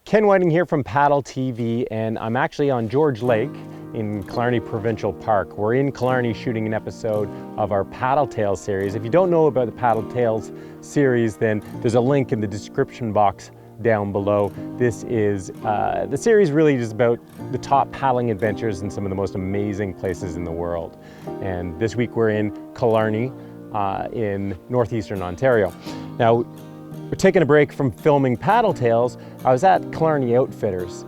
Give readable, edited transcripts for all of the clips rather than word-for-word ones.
Ken Whiting here from PaddleTV, and I'm actually on George Lake in Killarney Provincial Park. We're in Killarney shooting an episode of our Paddle Tales series. If you don't know about the Paddle Tales series, then there's a link in the description box down below. This is, the series really is about the top paddling adventures in some of the most amazing places in the world. And this week we're in Killarney in northeastern Ontario. Now, we're taking a break from filming Paddle Tales. I was at Killarney Outfitters.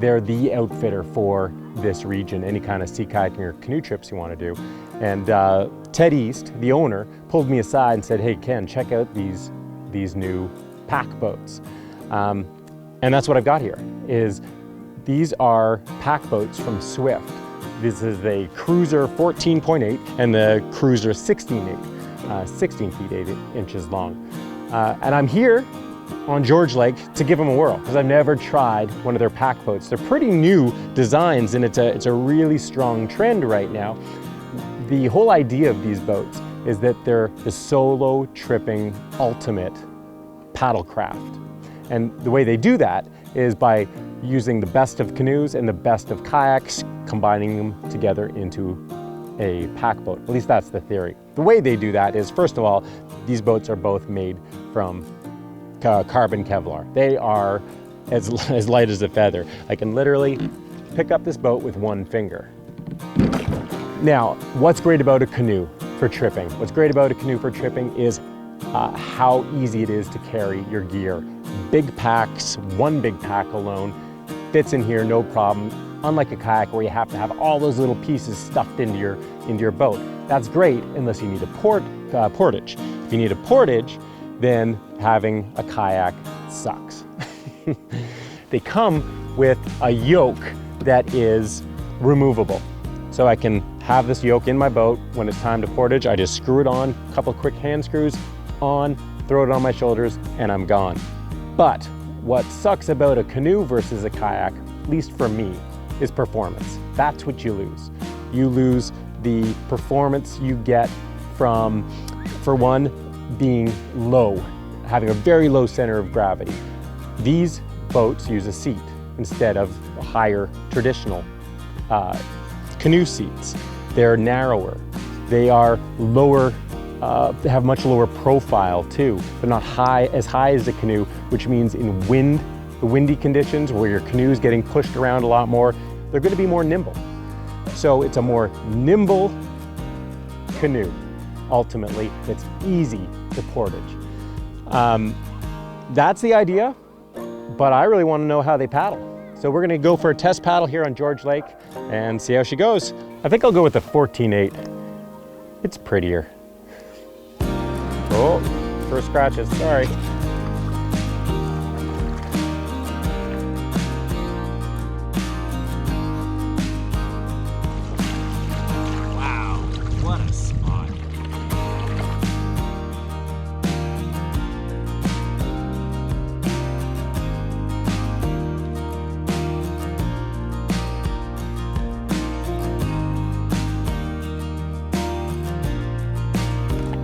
They're the outfitter for this region, any kind of sea kayaking or canoe trips you want to do. And Ted East, the owner, pulled me aside and said, "Hey Ken, check out these new pack boats." And that's what I've got here. These are pack boats from Swift. This is a Cruiser 14.8 and the Cruiser 16.8, 16 feet 8 inches long. And I'm here on George Lake to give them a whirl because I've never tried one of their pack boats. They're pretty new designs, and it's a really strong trend right now. The whole idea of these boats is that they're the solo tripping ultimate paddle craft. And the way they do that is by using the best of canoes and the best of kayaks, combining them together into a pack boat. At least that's the theory. The way they do that is, first of all, these boats are both made from carbon Kevlar. They are as light as a feather. I can literally pick up this boat with one finger. Now, what's great about a canoe for tripping? What's great about a canoe for tripping is how easy it is to carry your gear. Big packs, one big pack alone, fits in here, no problem. Unlike a kayak where you have to have all those little pieces stuffed into your boat. That's great unless you need a portage. If you need a portage, then having a kayak sucks. They come with a yoke that is removable. So I can have this yoke in my boat. When it's time to portage, I just screw it on, a couple quick hand screws on, throw it on my shoulders, and I'm gone. But what sucks about a canoe versus a kayak, at least for me, is performance. That's what you lose. You lose the performance you get from, for one, being low, having a very low center of gravity. These boats use a seat instead of higher traditional canoe seats. They're narrower. They are lower, they have much lower profile too. They're not as high as a canoe, which means in the windy conditions where your canoe is getting pushed around a lot more, they're going to be more nimble. So it's a more nimble canoe. Ultimately, it's easy to portage. That's the idea, but I really want to know how they paddle. So we're going to go for a test paddle here on George Lake and see how she goes. I think I'll go with the 14.8. It's prettier. Oh, first scratches, sorry.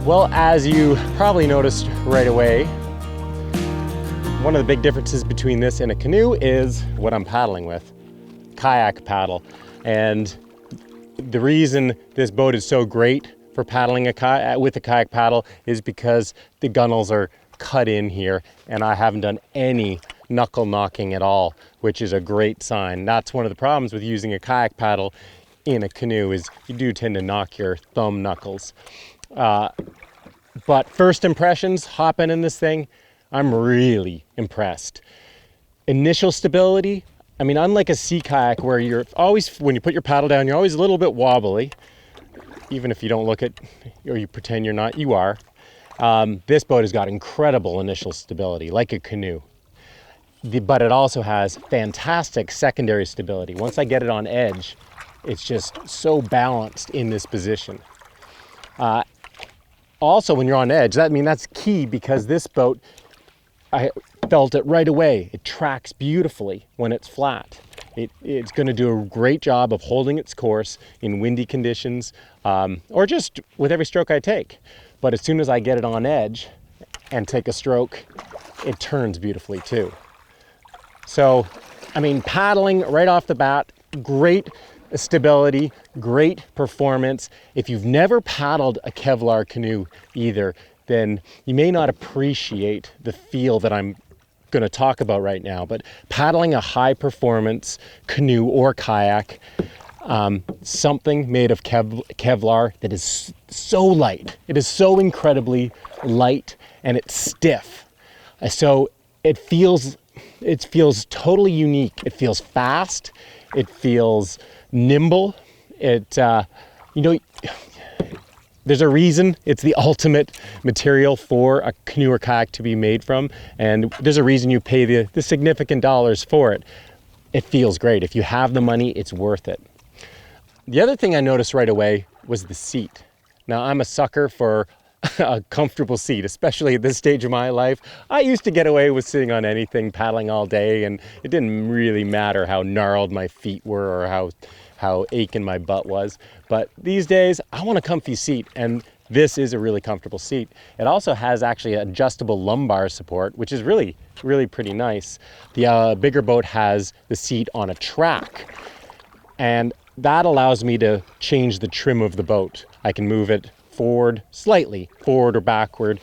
Well, as you probably noticed right away, one of the big differences between this and a canoe is what I'm paddling with, kayak paddle. And the reason this boat is so great for paddling with a kayak paddle is because the gunnels are cut in here and I haven't done any knuckle knocking at all, which is a great sign. That's one of the problems with using a kayak paddle in a canoe is you do tend to knock your thumb knuckles. But first impressions, hopping in this thing, I'm really impressed. Initial stability, I mean, unlike a sea kayak where you're always, when you put your paddle down, you're always a little bit wobbly, even if you don't look at, or you pretend you're not, you are. This boat has got incredible initial stability, like a canoe. But it also has fantastic secondary stability. Once I get it on edge, it's just so balanced in this position. Also, when you're on edge, that's key because this boat, I felt it right away. It tracks beautifully when it's flat. It's going to do a great job of holding its course in windy conditions or just with every stroke I take. But as soon as I get it on edge and take a stroke, it turns beautifully too. So, I mean, paddling right off the bat, great stability, great performance. If you've never paddled a Kevlar canoe either, then you may not appreciate the feel that I'm going to talk about right now. But paddling a high performance canoe or kayak, something made of Kevlar that is so light, it is so incredibly light, and it's stiff. So it feels totally unique. It feels fast. It feels nimble. There's a reason it's the ultimate material for a canoe or kayak to be made from, and there's a reason you pay the significant dollars for it. It feels great. If you have the money, it's worth it. The other thing I noticed right away was the seat. Now, I'm a sucker for a comfortable seat, especially at this stage of my life. I used to get away with sitting on anything, paddling all day, and it didn't really matter how gnarled my feet were or how aching my butt was. But these days, I want a comfy seat, and this is a really comfortable seat. It also has actually adjustable lumbar support, which is really, really pretty nice. The bigger boat has the seat on a track, and that allows me to change the trim of the boat. I can move it forward, slightly forward or backward,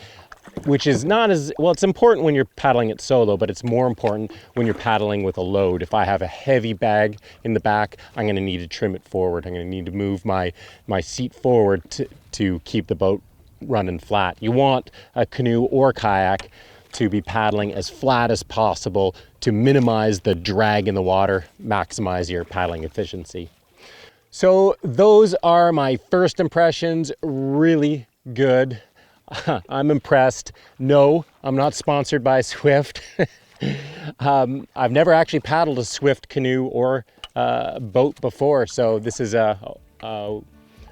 which is not as well. It's important when you're paddling it solo, but it's more important when you're paddling with a load. If I have a heavy bag in the back, I'm going to need to trim it forward. I'm going to need to move my seat forward to keep the boat running flat. You want a canoe or kayak to be paddling as flat as possible to minimize the drag in the water, maximize your paddling efficiency. So those are my first impressions. Really good. I'm impressed. No, I'm not sponsored by Swift. I've never actually paddled a Swift canoe or boat before, so this is a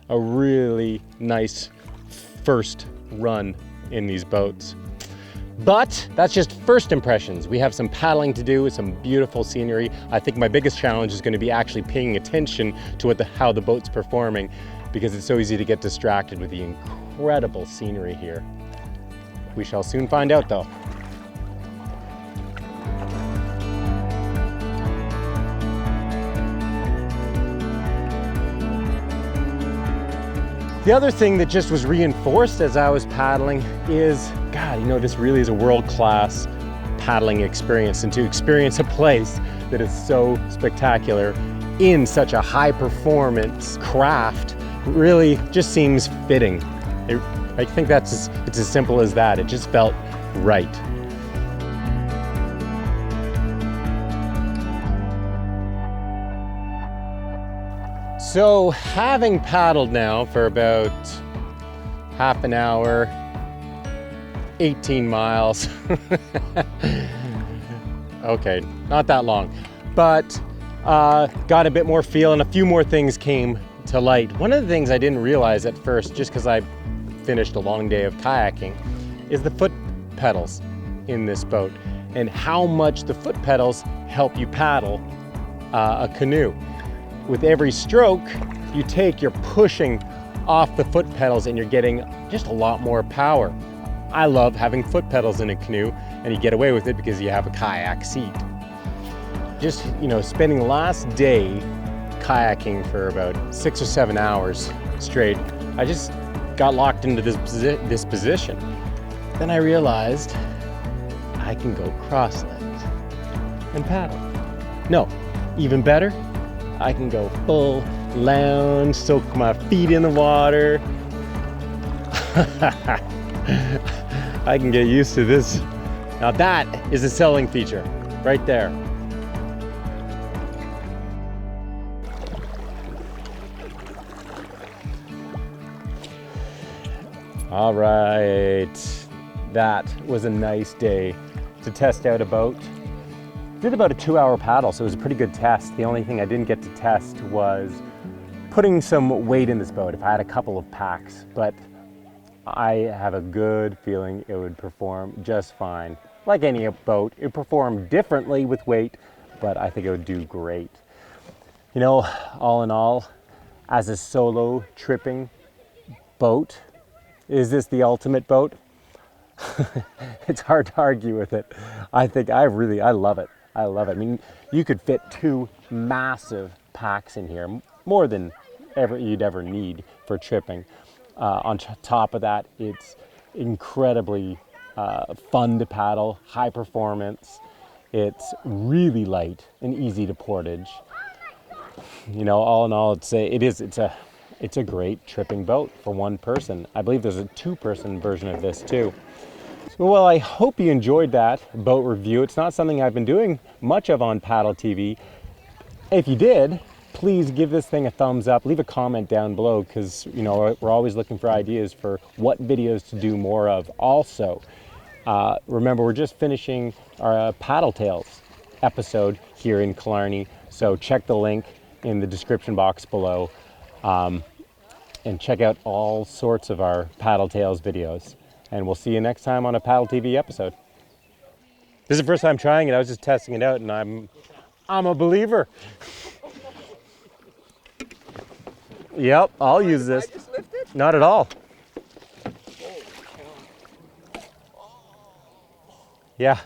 really nice first run in these boats. But that's just first impressions. We have some paddling to do with some beautiful scenery. I think my biggest challenge is going to be actually paying attention to how the boat's performing, because it's so easy to get distracted with the incredible scenery here. We shall soon find out though. The other thing that just was reinforced as I was paddling is, God, this really is a world-class paddling experience, and to experience a place that is so spectacular in such a high-performance craft really just seems fitting. I think it's as simple as that. It just felt right. So having paddled now for about half an hour, 18 miles, okay, not that long, but got a bit more feel and a few more things came to light. One of the things I didn't realize at first, just because I finished a long day of kayaking, is the foot pedals in this boat and how much the foot pedals help you paddle a canoe. With every stroke you take, you're pushing off the foot pedals and you're getting just a lot more power. I love having foot pedals in a canoe, and you get away with it because you have a kayak seat. Just, spending the last day kayaking for about 6 or 7 hours straight, I just got locked into this position. Then I realized I can go cross-legged and paddle. No, even better, I can go full lounge, soak my feet in the water. I can get used to this. Now that is a selling feature right there. All right, that was a nice day to test out a boat. Did about a 2-hour paddle, so it was a pretty good test. The only thing I didn't get to test was putting some weight in this boat. If I had a couple of packs, but I have a good feeling it would perform just fine. Like any boat, it performed differently with weight, but I think it would do great. All in all, as a solo tripping boat, is this the ultimate boat? It's hard to argue with it. I love it. I love it. I mean, you could fit 2 massive packs in here, more than you'd ever need for tripping. On top of that, it's incredibly fun to paddle, high performance. It's really light and easy to portage. You know, all in all, it's a great tripping boat for one person. I believe there's a 2-person version of this too. So, well, I hope you enjoyed that boat review. It's not something I've been doing much of on PaddleTV. If you did, please give this thing a thumbs up. Leave a comment down below, because you know we're always looking for ideas for what videos to do more of. Also, remember, we're just finishing our Paddle Tales episode here in Killarney, so check the link in the description box below, and check out all sorts of our Paddle Tales videos. And we'll see you next time on a PaddleTV episode. This is the first time trying it. I was just testing it out, and I'm a believer. Yep, I'll use this. I just lifted? Not at all. Yeah.